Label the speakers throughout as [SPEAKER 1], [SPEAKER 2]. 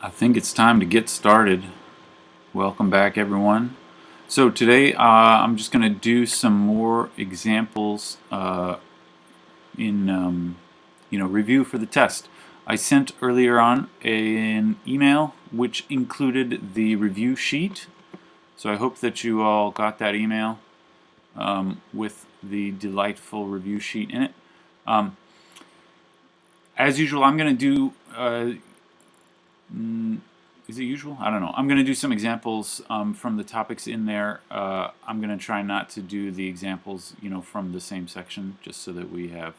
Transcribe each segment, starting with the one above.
[SPEAKER 1] I think it's time to get started. Welcome back, everyone. So today I'm just going to do some more examples in review for the test. I sent earlier on an email which included the review sheet. So I hope that you all got that email with the delightful review sheet in it. As usual, I'm going to do is it usual? I don't know. I'm going to do some examples from the topics in there. I'm going to try not to do the examples, from the same section, just so that we have,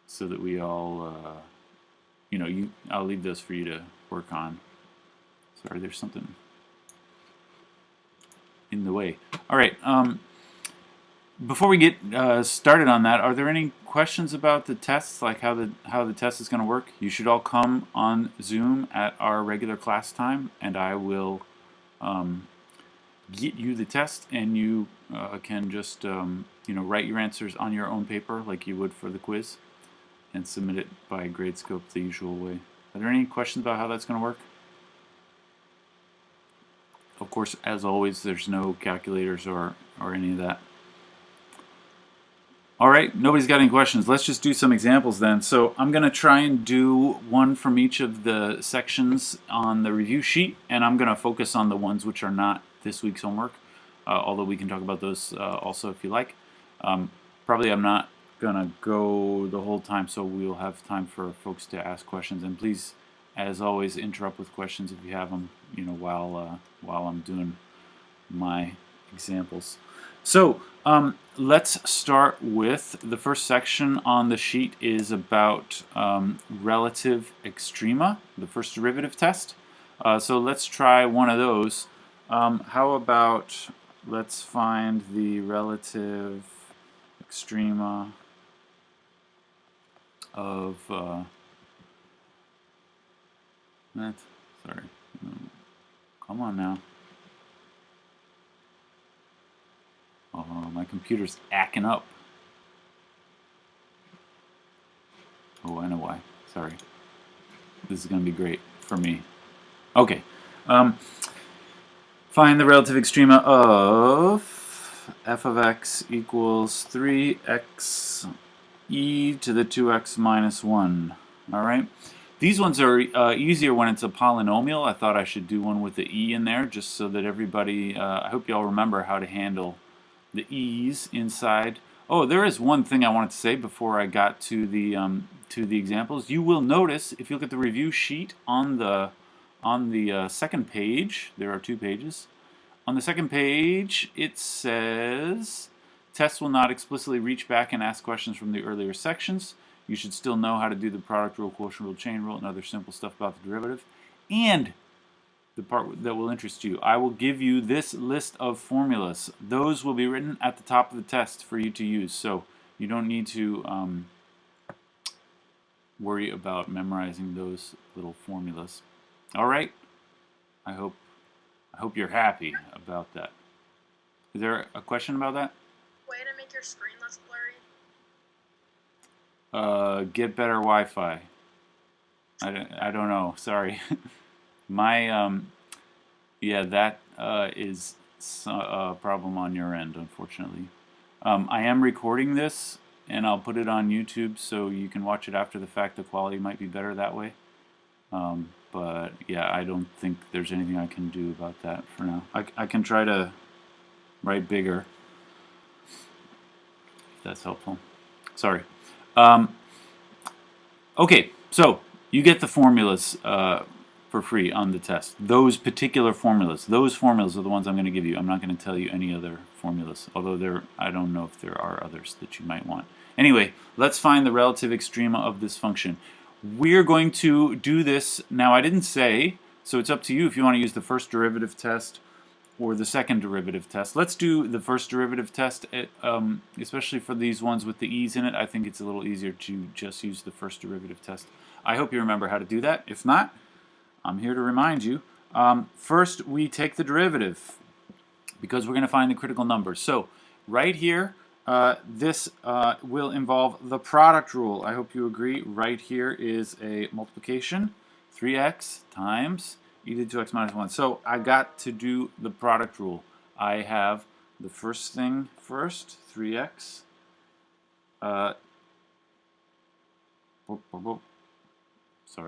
[SPEAKER 1] so that we all, I'll leave those for you to work on. Sorry, there's something in the way. All right. Before we get started on that, are there any questions about the tests, like how the test is going to work? You should all come on Zoom at our regular class time, and I will get you the test, and you can just write your answers on your own paper like you would for the quiz, and submit it by Gradescope the usual way. Are there any questions about how that's going to work? Of course, as always, there's no calculators or any of that. All right, nobody's got any questions. Let's just do some examples then. So I'm going to try and do one from each of the sections on the review sheet, and I'm going to focus on the ones which are not this week's homework, although we can talk about those also if you like. Probably I'm not going to go the whole time, so we'll have time for folks to ask questions. And please, as always, interrupt with questions if you have them, while I'm doing my examples. So let's start with the first section on the sheet is about relative extrema, the first derivative test. So let's try one of those. How about let's find the relative extrema of sorry, come on now. Oh, my computer's acting up. Oh, I know why. Sorry. This is going to be great for me. Okay. Find the relative extrema of f of x equals 3x e to the 2x minus 1. All right. These ones are easier when it's a polynomial. I thought I should do one with the e in there just so that everybody, I hope you all remember how to handle the e's inside. Oh, there is one thing I wanted to say before I got to the examples. You will notice if you look at the review sheet on the second page, there are 2 pages. On the second page, it says tests will not explicitly reach back and ask questions from the earlier sections. You should still know how to do the product rule, quotient rule, chain rule, and other simple stuff about the derivative. And the part that will interest you, I will give you this list of formulas. Those will be written at the top of the test for you to use, so you don't need to worry about memorizing those little formulas. All right? I hope you're happy about that. Is there a question about that?
[SPEAKER 2] Way to make your screen less blurry?
[SPEAKER 1] Get better Wi-Fi. I don't know. Sorry. My yeah, that is a problem on your end, unfortunately. I am recording this, and I'll put it on YouTube so you can watch it after the fact. The quality might be better that way. But yeah, I don't think there's anything I can do about that for now. I can try to write bigger, if that's helpful. Sorry. Okay, so you get the formulas for free on the test. Those particular formulas. Those formulas are the ones I'm going to give you. I'm not going to tell you any other formulas, although I don't know if there are others that you might want. Anyway, let's find the relative extrema of this function. We're going to do this. Now, I didn't say, so it's up to you if you want to use the first derivative test or the second derivative test. Let's do the first derivative test, especially for these ones with the e's in it. I think it's a little easier to just use the first derivative test. I hope you remember how to do that. If not, I'm here to remind you. First, we take the derivative because we're going to find the critical number. So right here, this will involve the product rule. I hope you agree. Right here is a multiplication, 3x times e to the 2x minus 1. So I got to do the product rule. I have the first thing first, 3x. Sorry,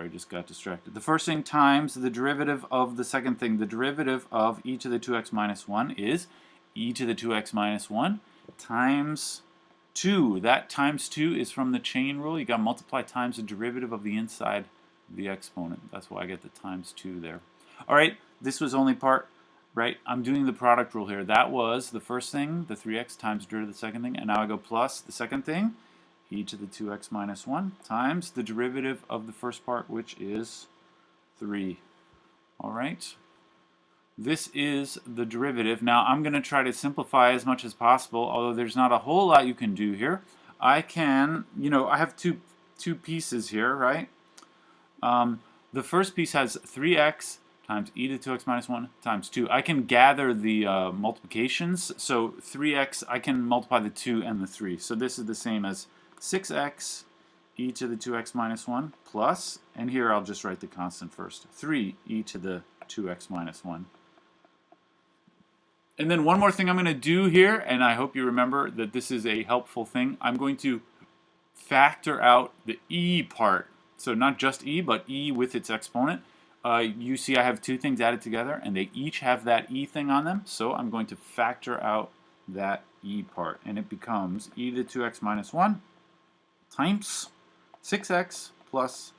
[SPEAKER 1] I just got distracted. The first thing times the derivative of the second thing. The derivative of e to the 2x minus 1 is e to the 2x minus 1 times 2. That times 2 is from the chain rule. You got to multiply times the derivative of the inside of the exponent. That's why I get the times 2 there. All right, this was only part, right? I'm doing the product rule here. That was the first thing, the 3x times the derivative of the second thing, and now I go plus the second thing, e to the 2x minus 1 times the derivative of the first part, which is 3. All right. This is the derivative. Now I'm going to try to simplify as much as possible, although there's not a whole lot you can do here. I can, I have two pieces here, right? The first piece has 3x times e to the 2x minus 1 times 2. I can gather the multiplications. So 3x, I can multiply the 2 and the 3. So this is the same as 6x e to the 2x minus 1 plus, and here I'll just write the constant first, 3 e to the 2x minus 1. And then one more thing I'm going to do here, and I hope you remember that this is a helpful thing. I'm going to factor out the e part. So not just e, but e with its exponent. You see I have two things added together, and they each have that e thing on them. So I'm going to factor out that e part, and it becomes e to the 2x minus 1 times 6x plus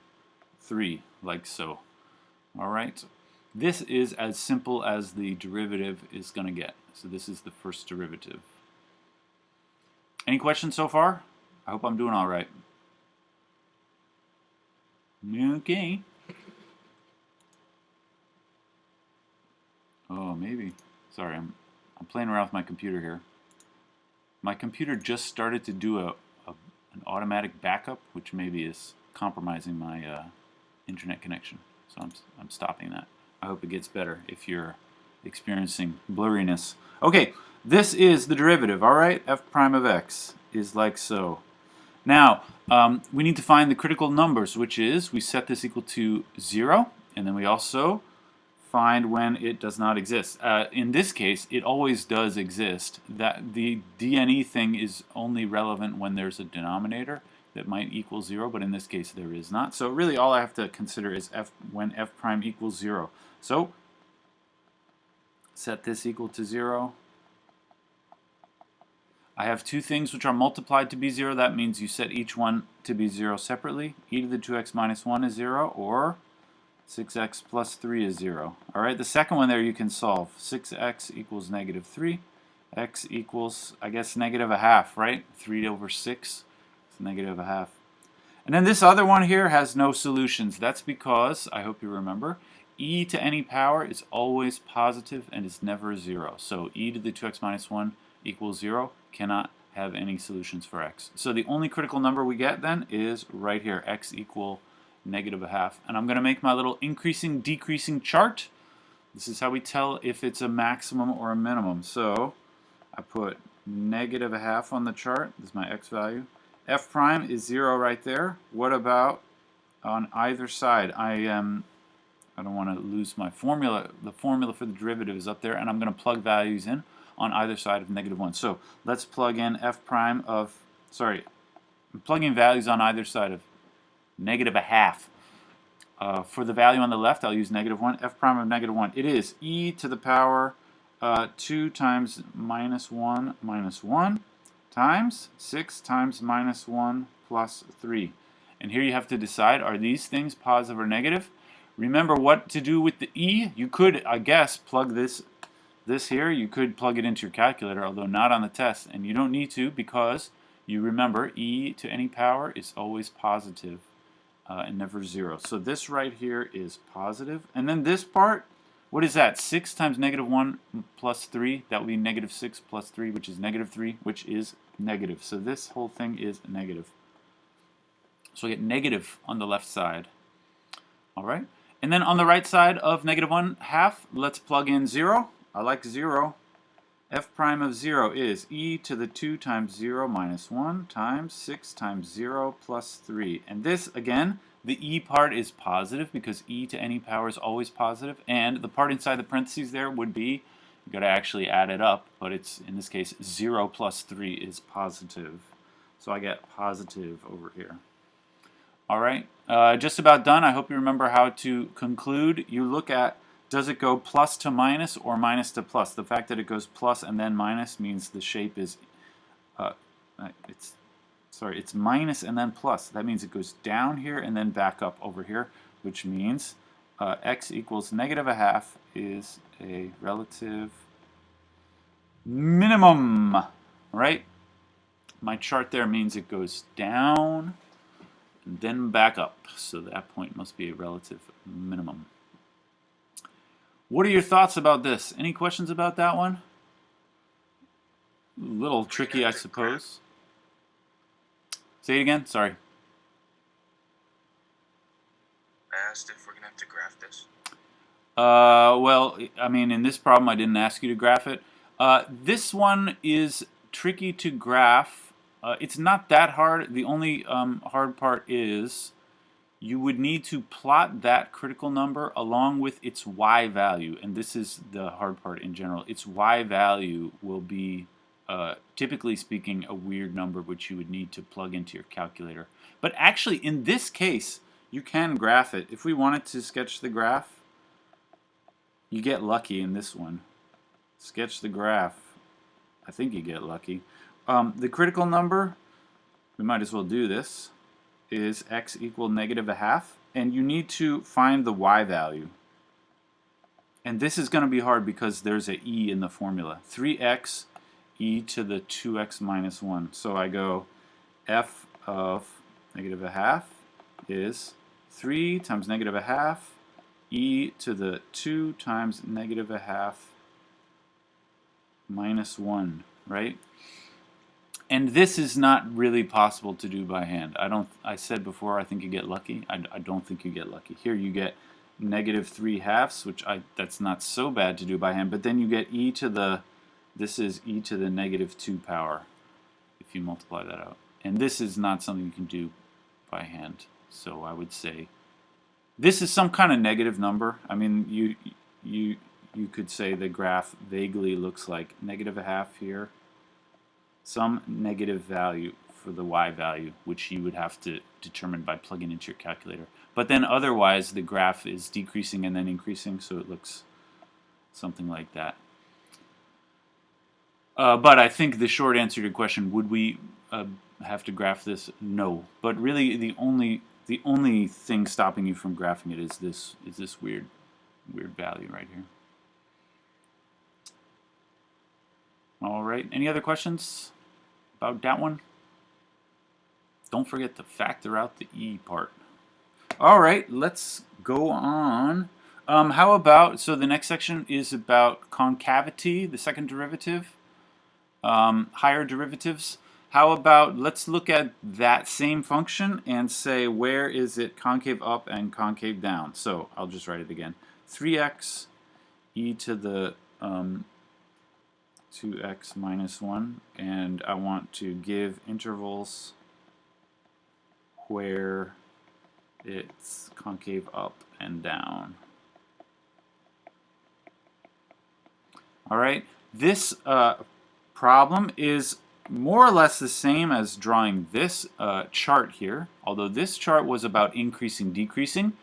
[SPEAKER 1] 3, like so. All right. This is as simple as the derivative is going to get. So this is the first derivative. Any questions so far? I hope I'm doing all right. Okay. Oh, maybe. Sorry, I'm playing around with my computer here. My computer just started to do an automatic backup, which maybe is compromising my internet connection. So I'm stopping that. I hope it gets better if you're experiencing blurriness. Okay, this is the derivative, all right? F prime of x is like so. Now, we need to find the critical numbers, which is we set this equal to 0, and then we also find when it does not exist. In this case, it always does exist. That the DNE thing is only relevant when there's a denominator that might equal 0, but in this case there is not. So really all I have to consider is when f prime equals 0. So set this equal to 0. I have two things which are multiplied to be 0. That means you set each one to be 0 separately. E to the 2x minus 1 is 0, or 6x plus 3 is 0. All right, the second one there you can solve. 6x equals negative 3. X equals, I guess, negative a half, right? 3 over 6 is negative a half. And then this other one here has no solutions. That's because, I hope you remember, e to any power is always positive and is never 0. So e to the 2x minus 1 equals 0 cannot have any solutions for x. So the only critical number we get then is right here, x equal negative a half. And I'm going to make my little increasing, decreasing chart. This is how we tell if it's a maximum or a minimum. So I put negative a half on the chart. This is my x value. F prime is 0 right there. What about on either side? I don't want to lose my formula. The formula for the derivative is up there, and I'm going to plug values in on either side of negative 1. So let's plug in f prime of, I'm plugging values on either side of negative a half. For the value on the left, I'll use negative 1. F prime of negative 1. It is e to the power 2 times minus 1 times 6 times minus 1 plus 3. And here you have to decide, are these things positive or negative? Remember what to do with the e. You could, I guess, plug this here. You could plug it into your calculator, although not on the test. And you don't need to, because you remember e to any power is always positive and never 0. So this right here is positive. And then this part, what is that? 6 times negative 1 plus 3. That would be negative 6 plus 3, which is negative 3, which is negative. So this whole thing is negative. So I get negative on the left side. All right. And then on the right side of negative 1/2, let's plug in 0. I like 0. f prime of 0 is e to the 2 times 0 minus 1 times 6 times 0 plus 3. And this, again, the e part is positive because e to any power is always positive. And the part inside the parentheses there would be, you've got to actually add it up, but it's, in this case, 0 plus 3 is positive. So I get positive over here. All right, just about done. I hope you remember how to conclude. You look at, does it go plus to minus or minus to plus? The fact that it goes plus and then minus means the shape is, it's minus and then plus. That means it goes down here and then back up over here, which means x equals negative a half is a relative minimum, right? My chart there means it goes down and then back up. So that point must be a relative minimum. What are your thoughts about this? Any questions about that one? A little tricky, I suppose. Say it again, sorry.
[SPEAKER 3] I asked if we're going to have to graph this.
[SPEAKER 1] Well, I mean, in this problem, I didn't ask you to graph it. This one is tricky to graph. It's not that hard. The only hard part is you would need to plot that critical number along with its y value. And this is the hard part in general. Its y value will be, typically speaking, a weird number which you would need to plug into your calculator. But actually, in this case, you can graph it. If we wanted to sketch the graph, you get lucky in this one. Sketch the graph. I think you get lucky. The critical number, we might as well do this, is x equal negative a half. And you need to find the y value. And this is going to be hard because there's an e in the formula. 3x e to the 2x minus 1. So I go f of negative a half is 3 times negative a half e to the 2 times negative a half minus 1, right? And this is not really possible to do by hand. I said before, I think you get lucky. I don't think you get lucky. Here you get negative 3 halves, which that's not so bad to do by hand, but then you get e to the, this is e to the negative 2 power, if you multiply that out. And this is not something you can do by hand. So I would say this is some kind of negative number. I mean, you could say the graph vaguely looks like negative a half here, some negative value for the y value, which you would have to determine by plugging into your calculator. But then otherwise, the graph is decreasing and then increasing, so it looks something like that. But I think the short answer to your question, would we have to graph this? No. But really, the only thing stopping you from graphing it is this weird value right here. All right. Any other questions about that one? Don't forget to factor out the e part. All right, let's go on. How about, so the next section is about concavity, the second derivative, higher derivatives. How about, let's look at that same function and say, where is it concave up and concave down? So I'll just write it again. 3x e to the 2x minus 1, and I want to give intervals where it's concave up and down. All right, this problem is more or less the same as drawing this chart here, although this chart was about increasing, decreasing.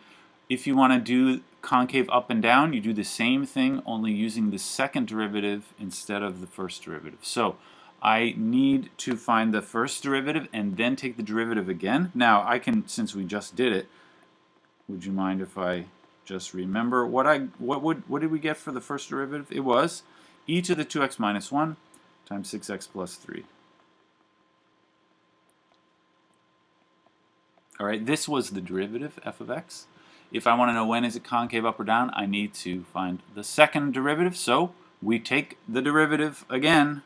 [SPEAKER 1] If you want to do concave up and down, you do the same thing, only using the second derivative instead of the first derivative. So I need to find the first derivative and then take the derivative again. Now I can, since we just did it, would you mind if I just remember what did we get for the first derivative? It was e to the 2x minus 1 times 6x plus 3. All right, this was the derivative, f of x. If I want to know when is it concave up or down, I need to find the second derivative. So we take the derivative again.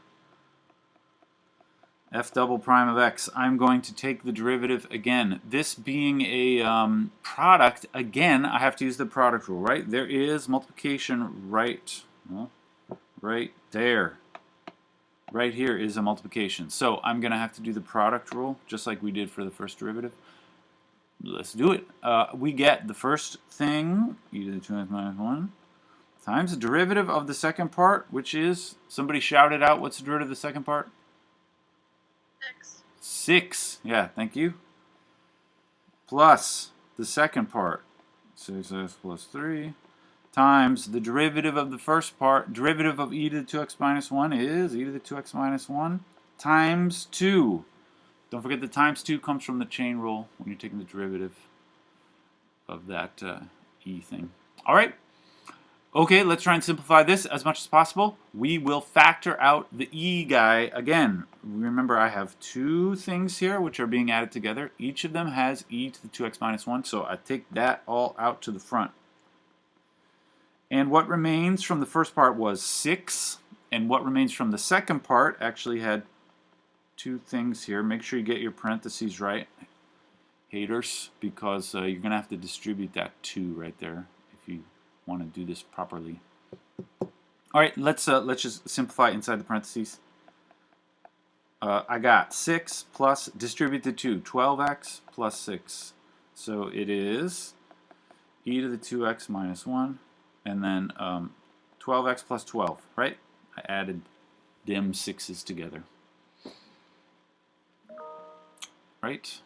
[SPEAKER 1] F double prime of x. I'm going to take the derivative again. This being a product, again, I have to use the product rule, right? There is multiplication right there. right here is a multiplication. So I'm going to have to do the product rule, just like we did for the first derivative. Let's do it. We get the first thing, e to the 2x minus 1, times the derivative of the second part, which is, somebody shouted out, what's the derivative of the second part?
[SPEAKER 2] X.
[SPEAKER 1] 6. Yeah, thank you. Plus the second part, 6x plus 3, times the derivative of the first part. Derivative of e to the 2x minus 1 is e to the 2x minus 1 times 2. Don't forget the times 2 comes from the chain rule when you're taking the derivative of that e thing. All right. Okay, let's try and simplify this as much as possible. We will factor out the e guy again. Remember, I have two things here which are being added together. Each of them has e to the 2x minus 1, so I take that all out to the front. And what remains from the first part was 6, and what remains from the second part actually had two things here. Make sure you get your parentheses right, haters, because you're going to have to distribute that 2 right there if you want to do this properly. All right, let's just simplify inside the parentheses. I got 6 plus, distribute the 2, 12x plus 6. So it is e to the 2x minus 1, and then 12x plus 12, right? I added them 6's together. Right?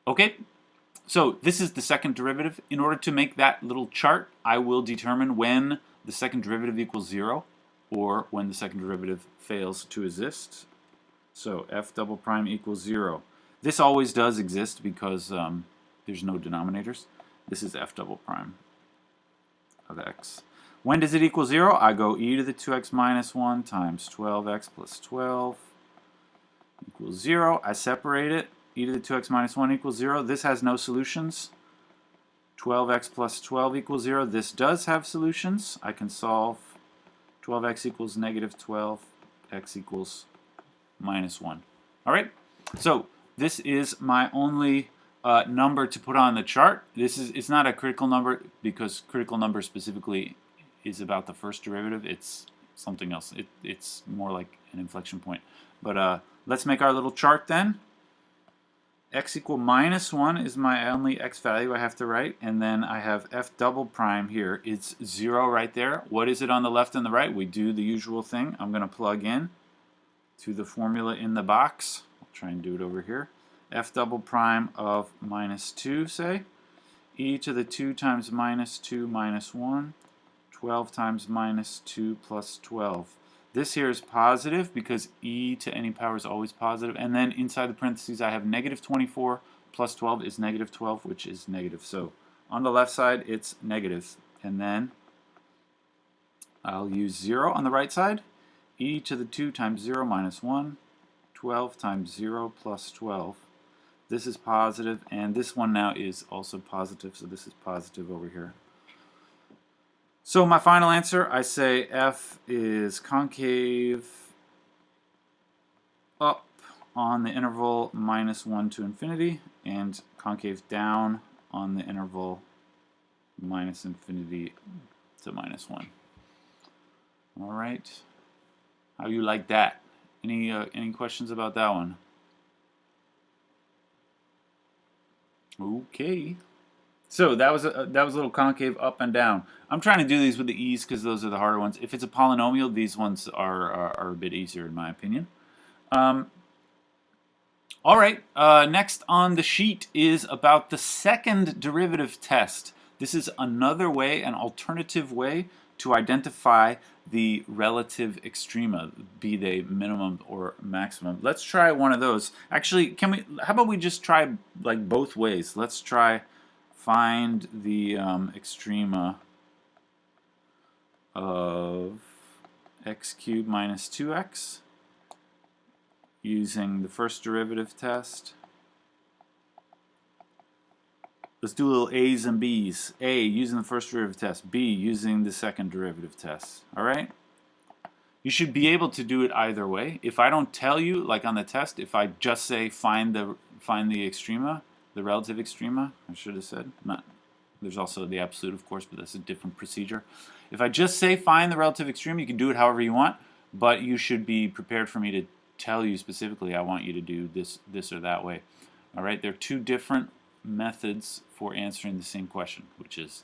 [SPEAKER 1] Okay. So this is the second derivative. In order to make that little chart, I will determine when the second derivative equals 0 or when the second derivative fails to exist. So f double prime equals 0. This always does exist because there's no denominators. This is f double prime of x. When does it equal 0? I go e to the 2x minus 1 times 12x plus 12 equals 0. I separate it. E to the 2x minus 1 equals 0. This has no solutions. 12x plus 12 equals 0. This does have solutions. I can solve 12x equals negative 12, x equals minus 1. All right? So this is my only number to put on the chart. It's not a critical number because critical number specifically is about the first derivative. It's something else. It's more like an inflection point. But let's make our little chart then. X equal minus 1 is my only x value I have to write, and then I have f double prime here. It's 0 right there. What is it on the left and the right? We do the usual thing. I'm going to plug in to the formula in the box. I'll try and do it over here. F double prime of minus 2, say. E to the 2 times minus 2 minus 1. 12 times minus 2 plus 12. This here is positive because e to any power is always positive. And then inside the parentheses I have negative 24 plus 12 is negative 12, which is negative. So on the left side it's negative. And then I'll use 0 on the right side. E to the 2 times 0 minus 1. 12 times 0 plus 12. This is positive, and this one now is also positive, so this is positive over here. So my final answer, I say f is concave up on the interval minus 1 to infinity and concave down on the interval minus infinity to minus 1. All right. How you like that? Any questions about that one? Okay. So that was a little concave up and down. I'm trying to do these with the e's because those are the harder ones. If it's a polynomial, these ones are a bit easier in my opinion. All right, next on the sheet is about the second derivative test. This is another way, an alternative way to identify the relative extrema, be they minimum or maximum. Let's try one of those. Actually, how about we just try like both ways? Let's try find the extrema of x cubed minus 2x using the first derivative test. Let's do a little A's and B's. A, using the first derivative test. B, using the second derivative test. All right? You should be able to do it either way. If I don't tell you, like on the test, if I just say find the extrema, the relative extrema, I should have said. There's also the absolute, of course, but that's a different procedure. If I just say find the relative extrema, you can do it however you want. but you should be prepared for me to tell you specifically I want you to do this or that way. All right, there are two different methods for answering the same question, which is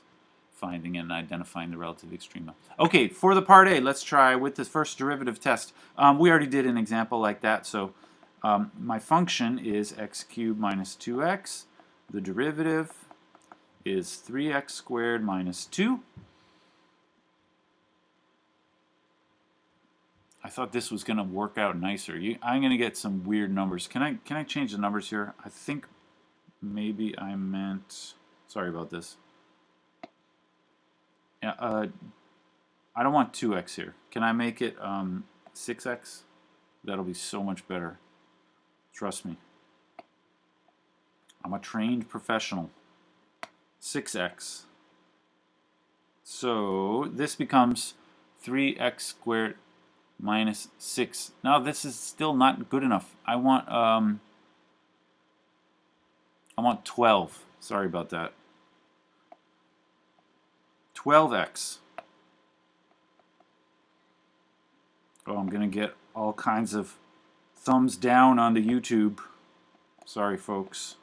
[SPEAKER 1] finding and identifying the relative extrema. Okay, for the part A, let's try with the first derivative test. We already did an example like that, so my function is x cubed minus 2x. The derivative is 3x squared minus 2. I thought this was going to work out nicer. I'm going to get some weird numbers. Can I change the numbers here? I think maybe I meant... Sorry about this. Yeah, I don't want 2x here. Can I make it 6x? That'll be so much better. Trust me. I'm a trained professional. 6x. So this becomes 3x squared minus 6. Now this is still not good enough. I want 12. Sorry about that. 12x. Oh, I'm going to get all kinds of thumbs down on the YouTube. Sorry, folks.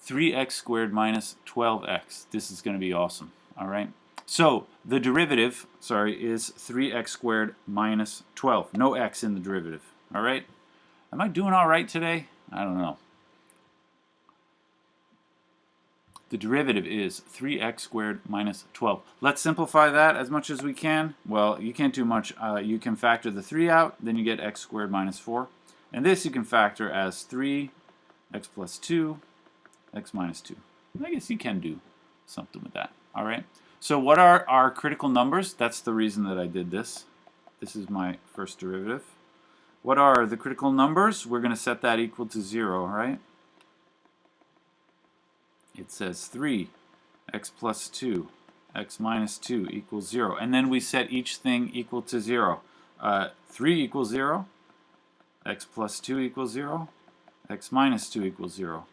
[SPEAKER 1] 3x squared minus 12x. This is going to be awesome. All right. So the derivative, is 3x squared minus 12. No x in the derivative. All right. Am I doing all right today? I don't know. The derivative is 3x squared minus 12. Let's simplify that as much as we can. Well, you can't do much. You can factor the 3 out, then you get x squared minus 4. And this you can factor as 3, x plus 2, x minus 2. I guess you can do something with that. All right. So what are our critical numbers? That's the reason that I did this. This is my first derivative. What are the critical numbers? We're going to set that equal to 0, right? It says 3, x plus 2, x minus 2 equals 0. And then we set each thing equal to 0. 3 equals 0, x plus 2 equals 0, x minus 2 equals 0.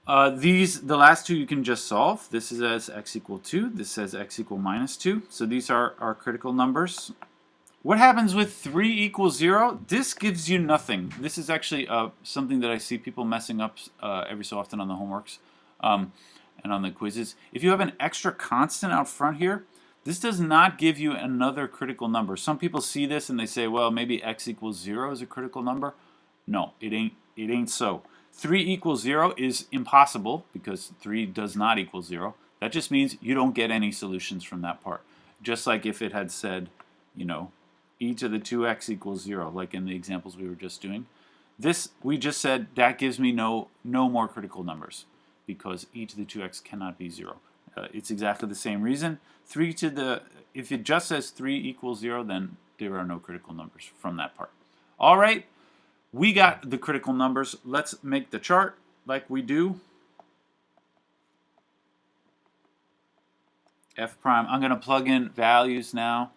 [SPEAKER 1] The last two you can just solve. This is as x equal 2. This says x equal minus 2. So these are our critical numbers. What happens with 3 equals 0? This gives you nothing. This is actually something that I see people messing up every so often on the homeworks and on the quizzes. If you have an extra constant out front here, this does not give you another critical number. Some people see this and they say, well, maybe x equals 0 is a critical number. No, it ain't so. 3 equals 0 is impossible because 3 does not equal 0. That just means you don't get any solutions from that part. Just like if it had said, you know, e to the 2x equals 0, like in the examples we were just doing. This, we just said, that gives me no more critical numbers because e to the 2x cannot be 0. It's exactly the same reason. If it just says 3 equals 0, then there are no critical numbers from that part. All right, we got the critical numbers. Let's make the chart like we do. F prime, I'm going to plug in values now.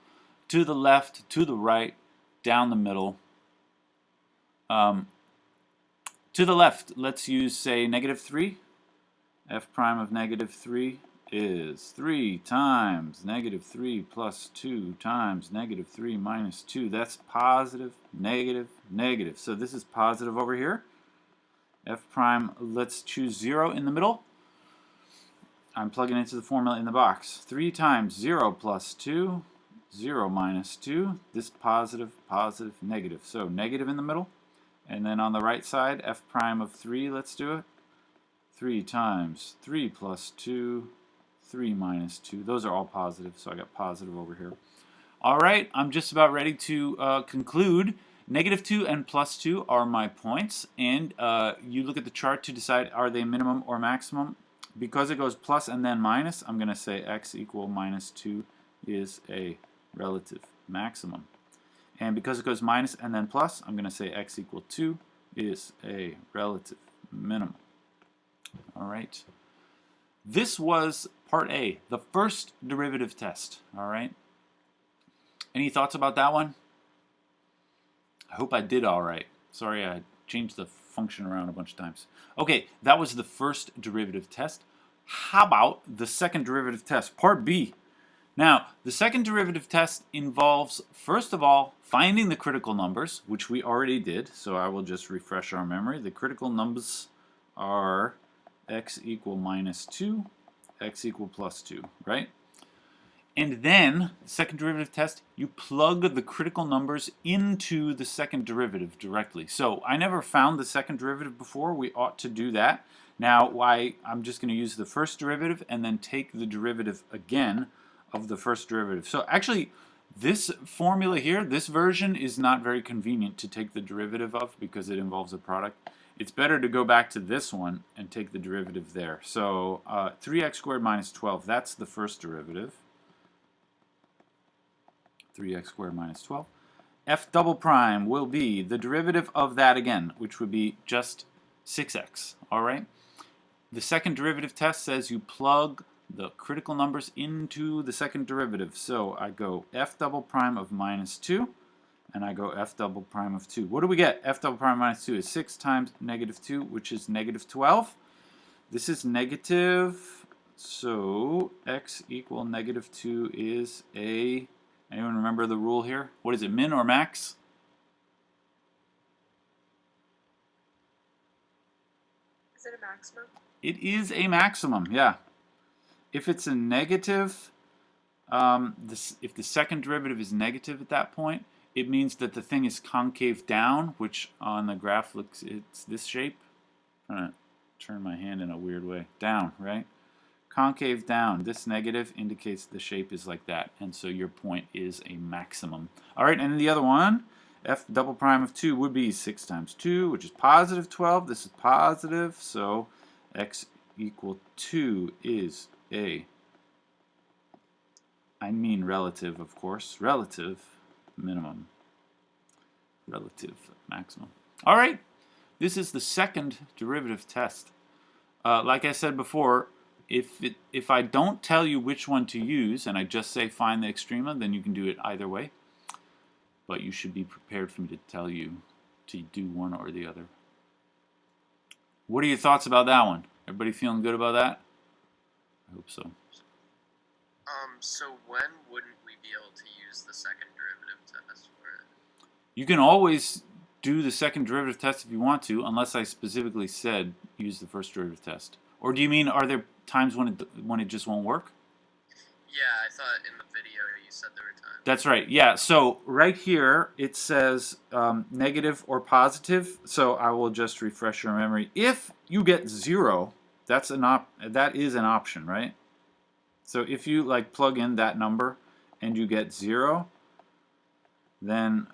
[SPEAKER 1] To the left, to the right, down the middle. To the left, let's use, say, negative 3. F prime of negative 3 is 3 times negative 3 plus 2 times negative 3 minus 2. That's positive, negative, negative. So this is positive over here. F prime, let's choose 0 in the middle. I'm plugging into the formula in the box. 3 times 0 plus 2. 0 minus 2, this positive, positive, negative. So negative in the middle. And then on the right side, f prime of 3, let's do it. 3 times 3 plus 2, 3 minus 2. Those are all positive, so I got positive over here. All right, I'm just about ready to conclude. Negative 2 and plus 2 are my points. And you look at the chart to decide are they minimum or maximum. Because it goes plus and then minus, I'm going to say x equal minus 2 is a relative maximum. And because it goes minus and then plus, I'm going to say x equal 2 is a relative minimum. All right. This was part A, the first derivative test. All right. Any thoughts about that one? I hope I did all right. Sorry, I changed the function around a bunch of times. Okay, that was the first derivative test. How about the second derivative test, part B? Now, the second derivative test involves, first of all, finding the critical numbers, which we already did. So I will just refresh our memory. The critical numbers are x equal minus 2, x equal plus 2, right? And then, second derivative test, you plug the critical numbers into the second derivative directly. So I never found the second derivative before. We ought to do that. Now, I'm just going to use the first derivative and then take the derivative again of the first derivative. So actually, this formula here, this version is not very convenient to take the derivative of because it involves a product. It's better to go back to this one and take the derivative there. So 3x squared minus 12, that's the first derivative. 3x squared minus 12. F double prime will be the derivative of that again, which would be just 6x, all right? The second derivative test says you plug the critical numbers into the second derivative. So I go f double prime of minus 2, and I go f double prime of 2. What do we get? F double prime minus 2 is 6 times negative 2, which is negative 12. This is negative, so x equal negative 2 is a... Anyone remember the rule here? What is it, min or max?
[SPEAKER 2] Is it a maximum?
[SPEAKER 1] It is a maximum, yeah. If it's a negative, if the second derivative is negative at that point, it means that the thing is concave down, which on the graph looks, it's this shape. I'm trying to turn my hand in a weird way. Down, right? Concave down. This negative indicates the shape is like that, and so your point is a maximum. All right, and the other one, f double prime of 2 would be 6 times 2, which is positive 12. This is positive, so x equal 2 is a, I mean relative, of course, relative minimum, relative maximum. All right, this is the second derivative test. Like I said before, if I don't tell you which one to use and I just say find the extrema, then you can do it either way. But you should be prepared for me to tell you to do one or the other. What are your thoughts about that one? Everybody feeling good about that? I hope so.
[SPEAKER 3] So when wouldn't we be able to use the second derivative test for it?
[SPEAKER 1] You can always do the second derivative test if you want to, unless I specifically said use the first derivative test. Or do you mean, are there times when it just won't work?
[SPEAKER 3] Yeah, I thought in the video you said there were times.
[SPEAKER 1] That's right. Yeah. So right here it says negative or positive. So I will just refresh your memory. If you get 0, that is an option, right? So if you like plug in that number and you get 0, then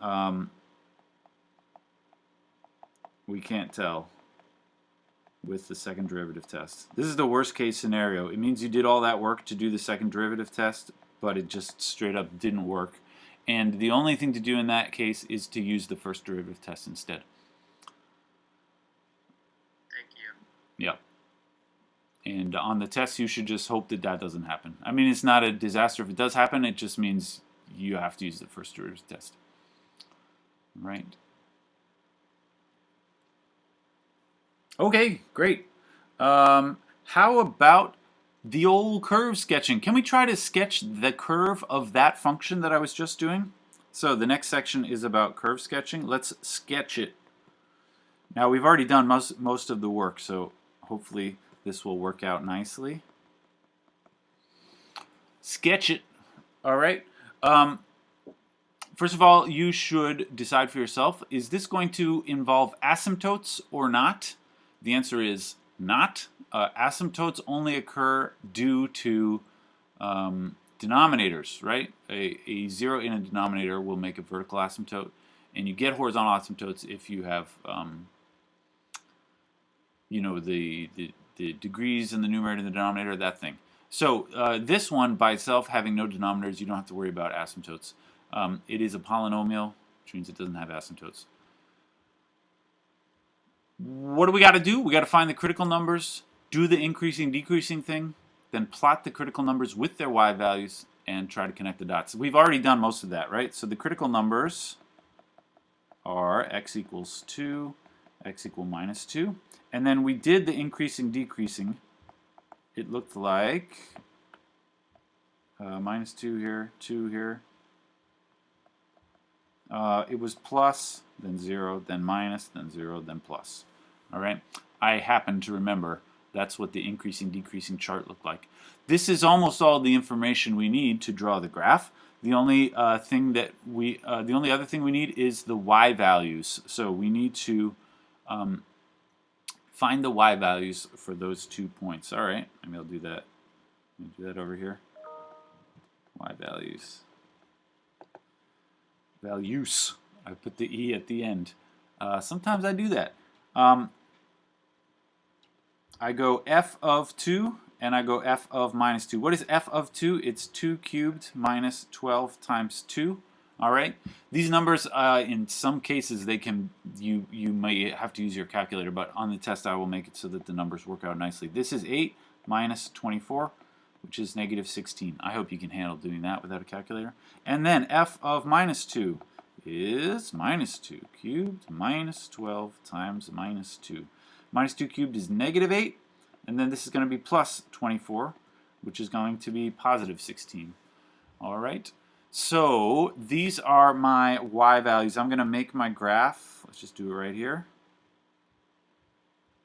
[SPEAKER 1] we can't tell with the second derivative test. This is the worst case scenario. It means you did all that work to do the second derivative test, but it just straight up didn't work. And the only thing to do in that case is to use the first derivative test instead.
[SPEAKER 3] Thank you.
[SPEAKER 1] Yep. And on the test, you should just hope that that doesn't happen. I mean, it's not a disaster if it does happen. It just means you have to use the first derivative test. Right. Okay, great. How about the old curve sketching? Can we try to sketch the curve of that function that I was just doing? So the next section is about curve sketching. Let's sketch it. Now we've already done most of the work, so hopefully this will work out nicely. Sketch it. All right. First of all, you should decide for yourself, is this going to involve asymptotes or not? The answer is not. Asymptotes only occur due to denominators, right? A 0 in a denominator will make a vertical asymptote, and you get horizontal asymptotes if you have, you know, the degrees in the numerator and the denominator, that thing. So this one by itself, having no denominators, you don't have to worry about asymptotes. It is a polynomial, which means it doesn't have asymptotes. What do we got to do? We got to find the critical numbers, do the increasing decreasing thing, then plot the critical numbers with their y values and try to connect the dots. We've already done most of that, right? So the critical numbers are x equals 2, x equal minus 2. And then we did the increasing decreasing. It looked like minus 2 here, 2 here. It was plus, then 0, then minus, then 0, then plus. All right. I happen to remember that's what the increasing decreasing chart looked like. This is almost all the information we need to draw the graph. The only other thing we need is the y values. So we need to find the y values for those 2 points. All right. Maybe I'll do that. Let me do that over here. Y values. Values. I put the E at the end. Sometimes I do that. I go f of 2 and I go f of minus 2. What is f of 2? It's 2 cubed minus 12 times 2. All right. These numbers, in some cases, they can you may have to use your calculator, but on the test I will make it so that the numbers work out nicely. This is 8 minus 24, which is negative 16. I hope you can handle doing that without a calculator. And then f of minus 2 is minus 2 cubed minus 12 times minus 2. Minus 2 cubed is negative 8, and then this is going to be plus 24, which is going to be positive 16. All right, so these are my y values. I'm going to make my graph. Let's just do it right here.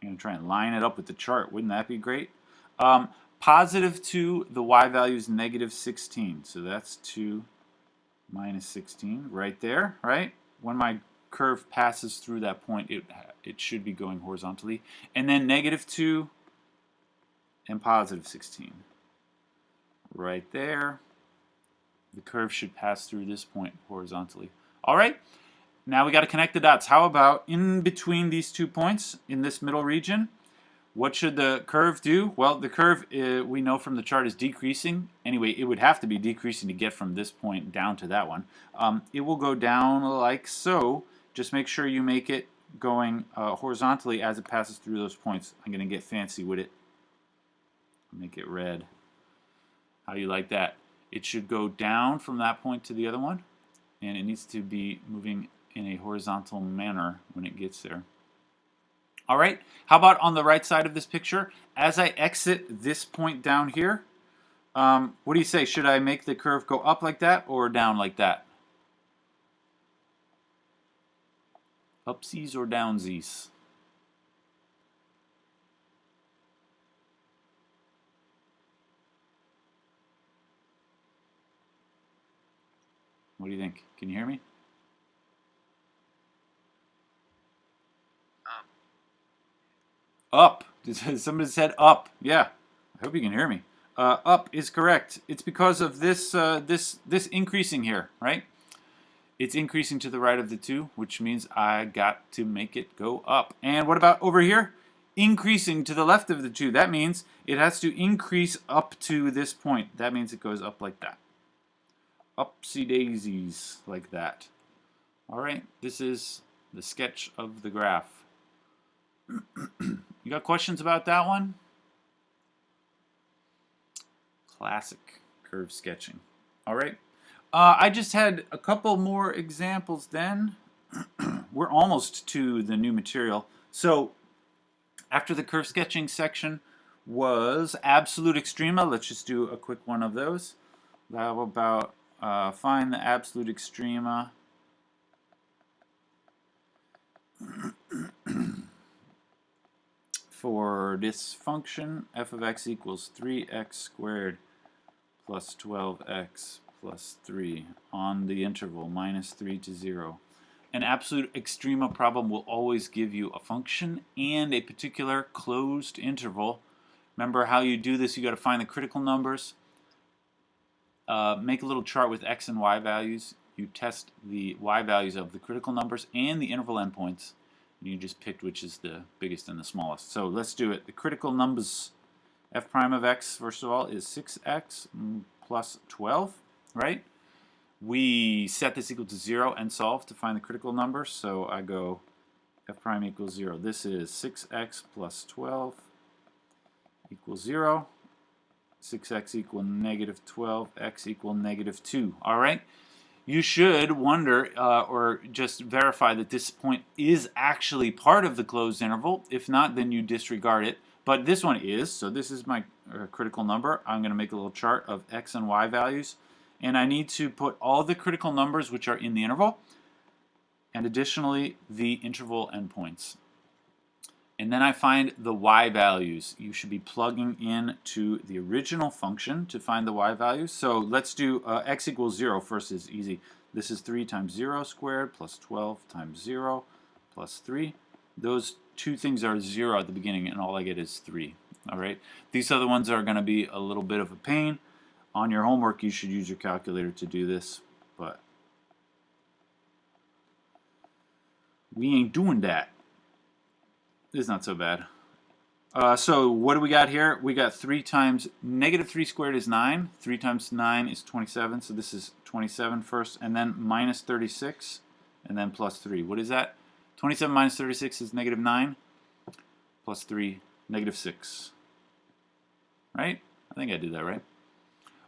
[SPEAKER 1] I'm going to try and line it up with the chart. Wouldn't that be great? Positive 2, the y value is negative 16. So that's 2 minus 16 right there, right? When my curve passes through that point, it should be going horizontally. And then negative 2 and positive 16. Right there. The curve should pass through this point horizontally. All right, now we got to connect the dots. How about in between these 2 points in this middle region? What should the curve do? Well, the curve, we know from the chart, is decreasing. Anyway, it would have to be decreasing to get from this point down to that one. It will go down like so. Just make sure you make it going horizontally as it passes through those points. I'm going to get fancy with it. Make it red. How do you like that? It should go down from that point to the other one, and it needs to be moving in a horizontal manner when it gets there. All right, how about on the right side of this picture? As I exit this point down here, what do you say? Should I make the curve go up like that or down like that? Upsies or downsies? What do you think? Can you hear me? Up. Somebody said up. Yeah. I hope you can hear me. Up is correct. It's because of this this increasing here, right? It's increasing to the right of the 2, which means I got to make it go up. And what about over here? Increasing to the left of the 2. That means it has to increase up to this point. That means it goes up like that. Upsy daisies like that. All right, this is the sketch of the graph. You got questions about that one? Classic curve sketching. All right. I just had a couple more examples then. We're almost to the new material. So after the curve sketching section was absolute extrema. Let's just do a quick one of those. How about find the absolute extrema for this function, f of x equals 3x squared plus 12x plus 3 on the interval minus 3 to 0. An absolute extrema problem will always give you a function and a particular closed interval. Remember how you do this? You got to find the critical numbers. Make a little chart with x and y values. You test the y values of the critical numbers and the interval endpoints. You just picked which is the biggest and the smallest. So let's do it. The critical numbers, f prime of x, first of all, is 6x plus 12, right? We set this equal to 0 and solve to find the critical number. So I go f prime equals 0. This is 6x plus 12 equals 0. 6x equal negative 12, x equal negative 2. All right? You should wonder or just verify that this point is actually part of the closed interval. If not, then you disregard it. but this one is. So this is my critical number. I'm going to make a little chart of x and y values. And I need to put all the critical numbers which are in the interval, and additionally the interval endpoints. And then I find the y values. You should be plugging in to the original function to find the y values. So let's do x equals 0 first is easy. This is 3 times 0 squared plus 12 times 0 plus 3. Those two things are 0 at the beginning, and all I get is 3. All right. These other ones are going to be a little bit of a pain. On your homework, you should use your calculator to do this, but we ain't doing that. It's not so bad. So what do we got here? We got 3 times negative 3 squared is 9. 3 times 9 is 27. So this is 27 first, and then minus 36, and then plus 3. What is that? 27 minus 36 is negative 9, plus 3, negative 6. Right? I think I did that right.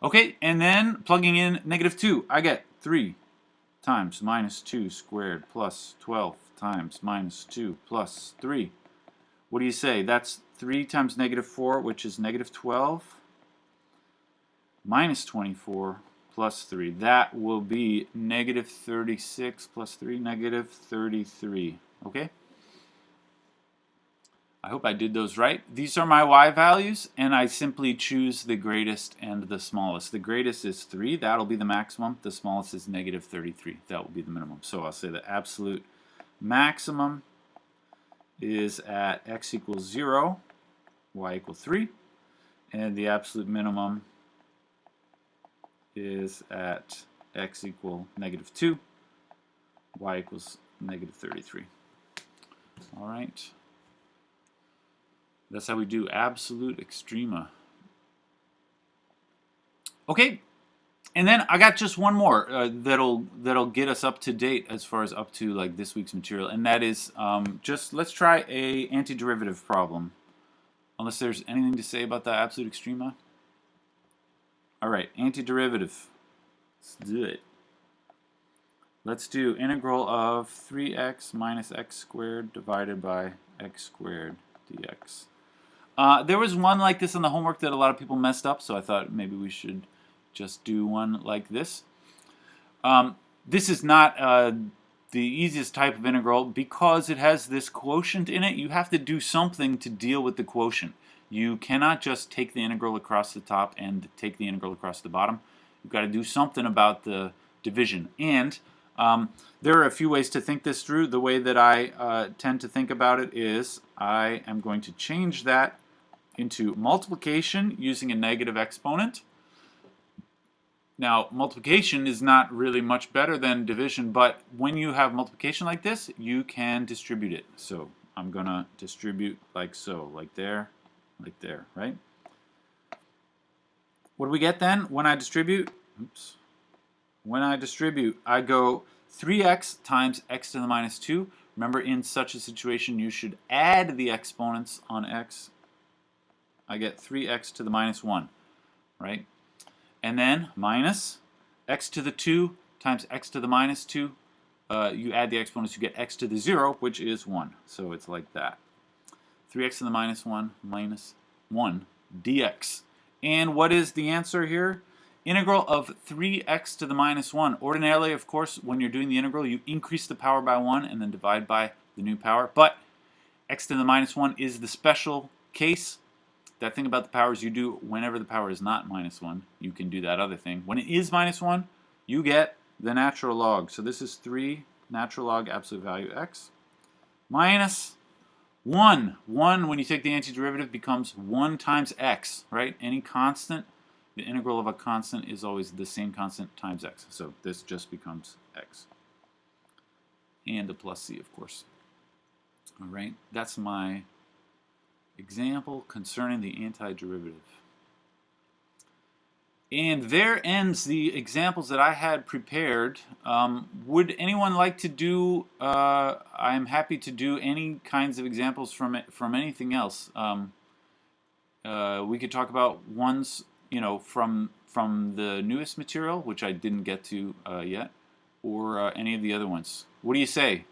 [SPEAKER 1] Okay, and then plugging in negative 2, I get 3 times minus 2 squared plus 12 times minus 2 plus 3. What do you say? That's 3 times negative 4, which is negative 12, minus 24 plus 3. That will be negative 36 plus 3, negative 33. Okay? I hope I did those right. These are my y values, and I simply choose the greatest and the smallest. The greatest is 3. That'll be the maximum. The smallest is negative 33. That will be the minimum. So I'll say the absolute maximum is at x equals 0, y equals 3, and the absolute minimum is at x equal negative 2, y equals negative 33. All right. That's how we do absolute extrema. Okay, and then I got just one more that'll get us up to date as far as up to like this week's material, and that is just let's try a antiderivative problem. Unless there's anything to say about the absolute extrema. All right, antiderivative. Let's do it. Let's do integral of 3x minus x squared divided by x squared dx. There was one like this in the homework that a lot of people messed up, so I thought maybe we should just do one like this. This is not the easiest type of integral because it has this quotient in it. You have to do something to deal with the quotient. You cannot just take the integral across the top and take the integral across the bottom. You've got to do something about the division. And there are a few ways to think this through. The way that I tend to think about it is I am going to change that into multiplication using a negative exponent. Now, multiplication is not really much better than division, but when you have multiplication like this, you can distribute it. So I'm going to distribute like so, like there, right? What do we get then when I distribute? Oops. When I distribute, I go 3x times x to the minus 2. Remember, in such a situation, you should add the exponents on x. I get 3x to the minus 1, right? And then minus x to the 2 times x to the minus 2. You add the exponents, you get x to the 0, which is 1. So it's like that. 3x to the minus 1 minus 1 dx. And what is the answer here? Integral of 3x to the minus 1. Ordinarily, of course, when you're doing the integral, you increase the power by 1 and then divide by the new power. But x to the minus 1 is the special case. That thing about the powers you do whenever the power is not minus 1, you can do that other thing. When it is minus 1, you get the natural log. So this is 3 natural log absolute value x minus 1. 1, when you take the antiderivative, becomes 1 times x, right? Any constant, the integral of a constant is always the same constant times x. So this just becomes x. And a plus c, of course. All right, that's my example concerning the antiderivative. And there ends the examples that I had prepared. Would anyone like to do, I'm happy to do any kinds of examples from anything else. We could talk about ones, you know, from the newest material, which I didn't get to yet, or any of the other ones. What do you say?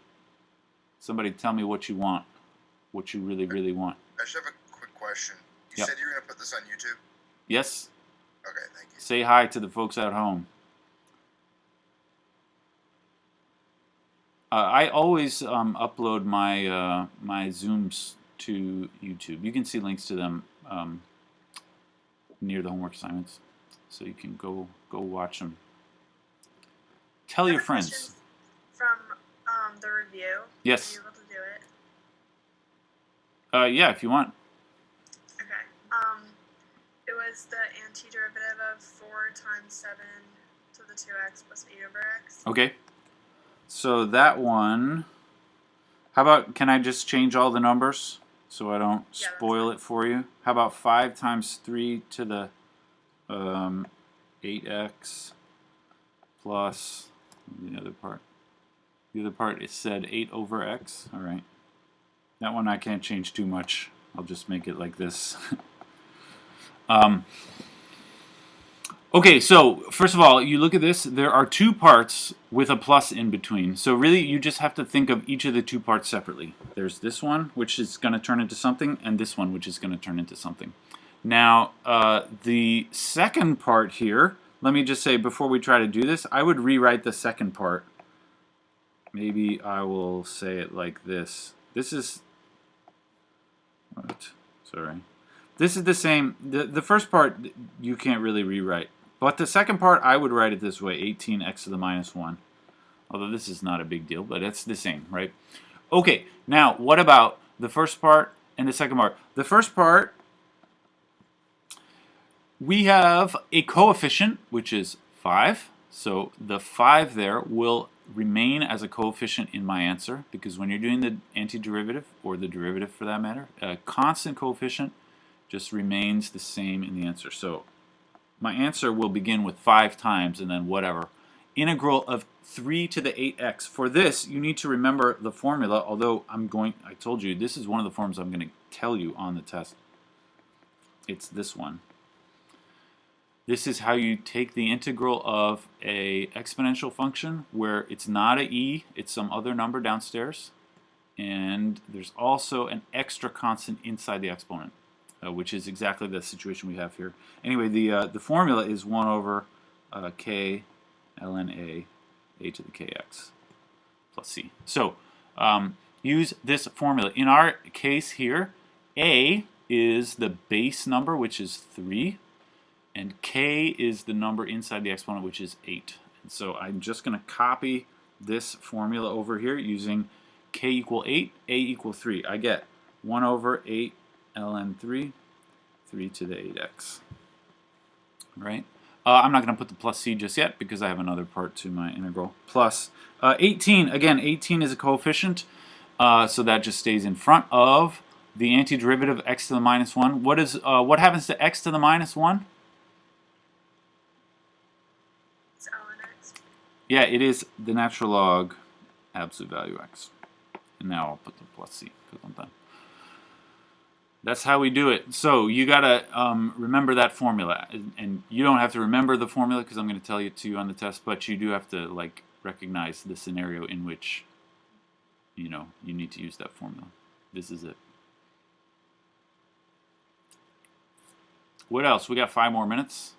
[SPEAKER 1] Somebody tell me what you want, what you really, really want.
[SPEAKER 3] I just have a quick
[SPEAKER 4] question. You
[SPEAKER 1] Yep.
[SPEAKER 4] said you were going to put this on YouTube?
[SPEAKER 1] Yes.
[SPEAKER 4] Okay, thank you.
[SPEAKER 1] Say hi to the folks at home. I always upload my my Zooms to YouTube. You can see links to them near the homework assignments, so you can go watch them. Tell
[SPEAKER 2] I
[SPEAKER 1] your
[SPEAKER 2] have a
[SPEAKER 1] friends.
[SPEAKER 2] question from the review.
[SPEAKER 1] Yes.
[SPEAKER 2] Are you able to do it?
[SPEAKER 1] Yeah, if you want.
[SPEAKER 2] Okay. It was the antiderivative of 4 times 7 to the 2x plus 8 over x.
[SPEAKER 1] Okay. So that one. How about, can I just change all the numbers so I don't
[SPEAKER 2] Yeah,
[SPEAKER 1] spoil it for you? How about 5 times 3 to the 8x plus the other part. The other part, it said 8 over x. All right. That one I can't change too much. I'll just make it like this. Okay, so first of all, you look at this. There are 2 parts with a plus in between. So really, you just have to think of each of the 2 parts separately. There's this one, which is going to turn into something, and this one, which is going to turn into something. Now, the second part here, let me just say, before we try to do this, I would rewrite the second part. Maybe I will say it like this. This is... What? Sorry. This is the same. The first part, you can't really rewrite. But the second part, I would write it this way, 18x to the minus 1. Although this is not a big deal, but it's the same, right? Okay, now what about the first part and the second part? The first part, we have a coefficient, which is 5. So the 5 there will remain as a coefficient in my answer, because when you're doing the antiderivative, or the derivative for that matter, a constant coefficient just remains the same in the answer. So my answer will begin with 5 times and then whatever. Integral of 3 to the 8x. For this, you need to remember the formula, although I told you, this is one of the forms I'm going to tell you on the test. It's this one. This is how you take the integral of a exponential function where it's not a e, it's some other number downstairs, and there's also an extra constant inside the exponent, which is exactly the situation we have here. Anyway, the formula is 1 over k ln a to the kx plus c. So use this formula. In our case here, a is the base number, which is 3. And k is the number inside the exponent, which is 8. And so I'm just going to copy this formula over here using k equal 8, a equal 3. I get 1 over 8 ln 3, 3 to the 8x. Right? I'm not going to put the plus c just yet because I have another part to my integral. Plus 18. Again, 18 is a coefficient, so that just stays in front of the antiderivative x to the minus 1. What happens to x to the minus 1? Yeah, it is the natural log absolute value x. And now I'll put the plus c because I'm done. That's how we do it. So you gotta remember that formula, and you don't have to remember the formula because I'm going to tell it to you on the test. But you do have to recognize the scenario in which you need to use that formula. This is it. What else? We got 5 more minutes.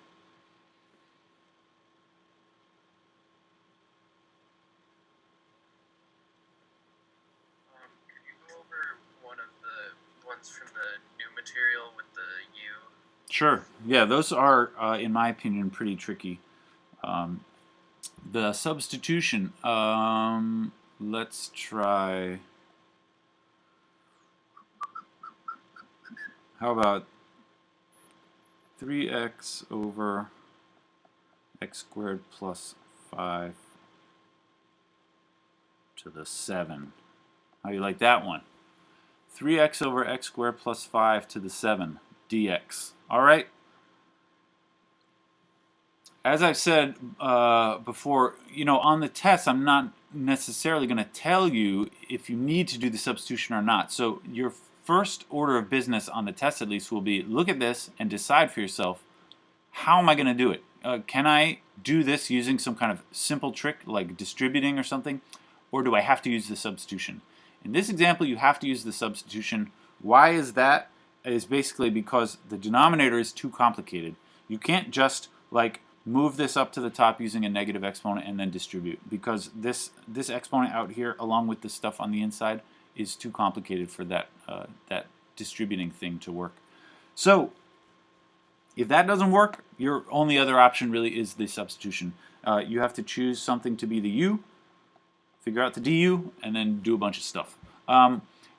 [SPEAKER 3] From the new material with the U?
[SPEAKER 1] Sure. Yeah, those are, in my opinion, pretty tricky. The substitution, let's try, how about 3x over x squared plus 5 to the 7. How do you like that one? 3x over x squared plus 5 to the 7 dx. All right? As I've said before, on the test, I'm not necessarily going to tell you if you need to do the substitution or not. So your first order of business on the test, at least, will be look at this and decide for yourself, how am I going to do it? Can I do this using some kind of simple trick like distributing or something? Or do I have to use the substitution? In this example, you have to use the substitution. Why is that? is basically because the denominator is too complicated. You can't just like move this up to the top using a negative exponent and then distribute, because this exponent out here along with the stuff on the inside is too complicated for that that distributing thing to work. So if that doesn't work, your only other option really is the substitution. You have to choose something to be the u, figure out the du, and then do a bunch of stuff.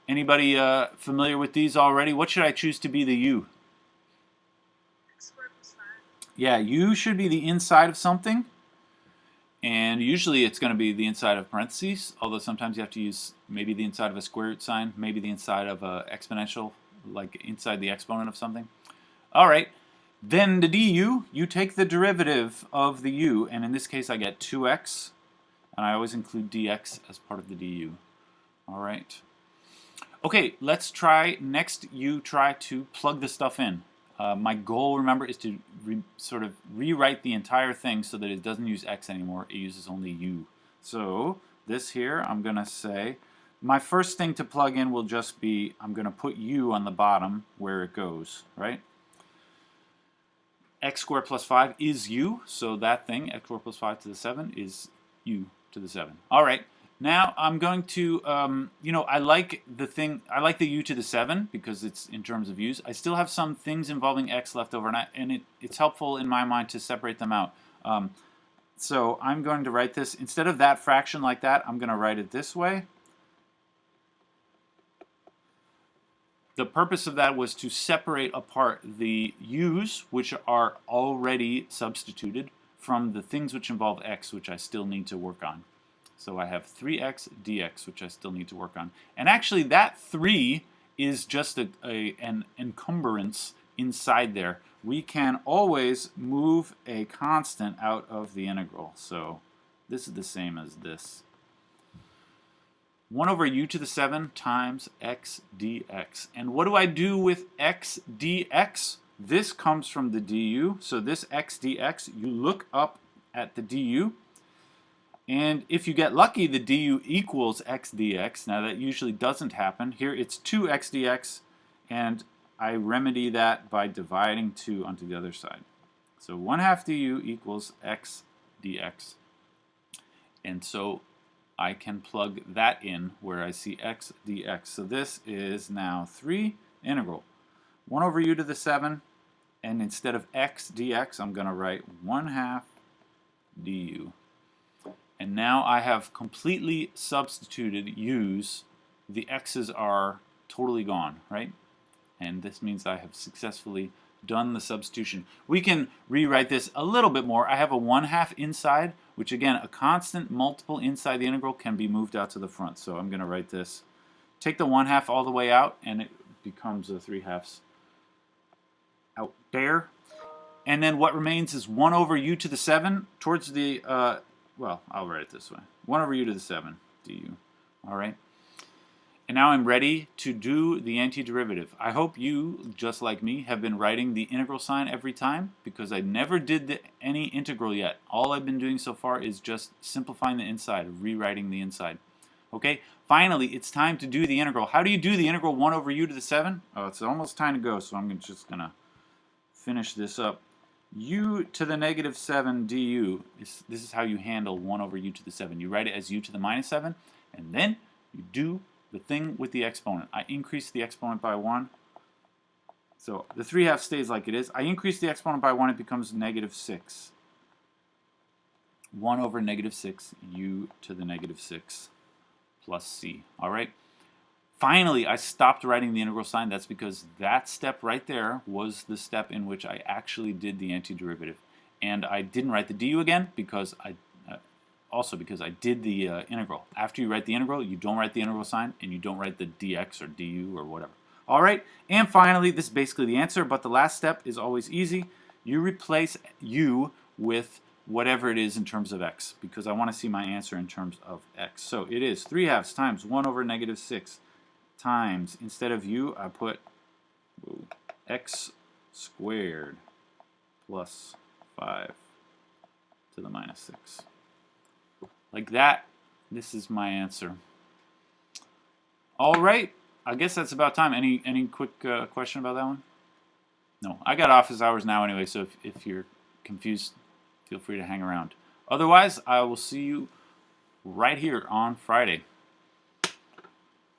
[SPEAKER 1] Anybody familiar with these already? What should I choose to be the u?
[SPEAKER 2] X squared plus 5.
[SPEAKER 1] Yeah, u should be the inside of something, and usually it's going to be the inside of parentheses, although sometimes you have to use maybe the inside of a square root sign, maybe the inside of an exponential, like inside the exponent of something. All right, then the du, you take the derivative of the u, and in this case I get 2x, and I always include dx as part of the du. All right. Okay, let's try, next you try to plug this stuff in. My goal, remember, is to sort of rewrite the entire thing so that it doesn't use x anymore, it uses only u. So this here, I'm going to say, my first thing to plug in will just be, I'm going to put u on the bottom where it goes, right? X squared plus 5 is u, so that thing, x squared plus 5 to the 7, is u to the 7. All right. Now I'm going to, I like the u to the 7 because it's in terms of u's. I still have some things involving x left over, and it's helpful in my mind to separate them out. So I'm going to write this, instead of that fraction like that, I'm going to write it this way. The purpose of that was to separate apart the u's, which are already substituted, from the things which involve x, which I still need to work on. So I have 3x dx, which I still need to work on. And actually that 3 is just an encumbrance inside there. We can always move a constant out of the integral. So this is the same as this. 1 over u to the 7 times x dx. And what do I do with x dx? This comes from the du. So this x dx, you look up at the du. And if you get lucky, the du equals x dx. Now that usually doesn't happen. Here it's 2x dx, and I remedy that by dividing 2 onto the other side. So 1/2 du equals x dx. And so I can plug that in where I see x dx. So this is now 3 integral 1 over u to the 7, and instead of x dx, I'm going to write 1/2 du. And now I have completely substituted u's. The x's are totally gone, right? And this means I have successfully done the substitution. We can rewrite this a little bit more. I have a 1/2 inside, which again, a constant multiple inside the integral can be moved out to the front. So I'm going to write this. Take the 1/2 all the way out, and it becomes a 3/2 out there. And then what remains is 1 over u to the 7 towards the well, I'll write it this way. 1 over u to the 7 du. All right. And now I'm ready to do the antiderivative. I hope you, just like me, have been writing the integral sign every time, because I never did any integral yet. All I've been doing so far is just simplifying the inside, rewriting the inside. Okay, finally, it's time to do the integral. How do you do the integral 1 over u to the 7? Oh, it's almost time to go, so I'm just going to finish this up. U to the negative 7 du, this is how you handle 1 over u to the 7. You write it as u to the minus 7, and then you do the thing with the exponent. I increase the exponent by 1. So the 3/2 stays like it is. I increase the exponent by 1, it becomes negative 6. 1 over negative 6 u to the negative 6 plus c. All right. Finally, I stopped writing the integral sign. That's because that step right there was the step in which I actually did the antiderivative. And I didn't write the du again because I did the integral. After you write the integral, you don't write the integral sign, and you don't write the dx or du or whatever. All right, and finally, this is basically the answer, but the last step is always easy. You replace u with whatever it is in terms of x, because I want to see my answer in terms of x. So it is 3/2 times 1 over negative 6 times, instead of u, I put x squared plus 5 to the minus 6. Like that, this is my answer. All right, I guess that's about time. Any quick question about that one? No, I got office hours now anyway, so if you're confused, feel free to hang around. Otherwise, I will see you right here on Friday.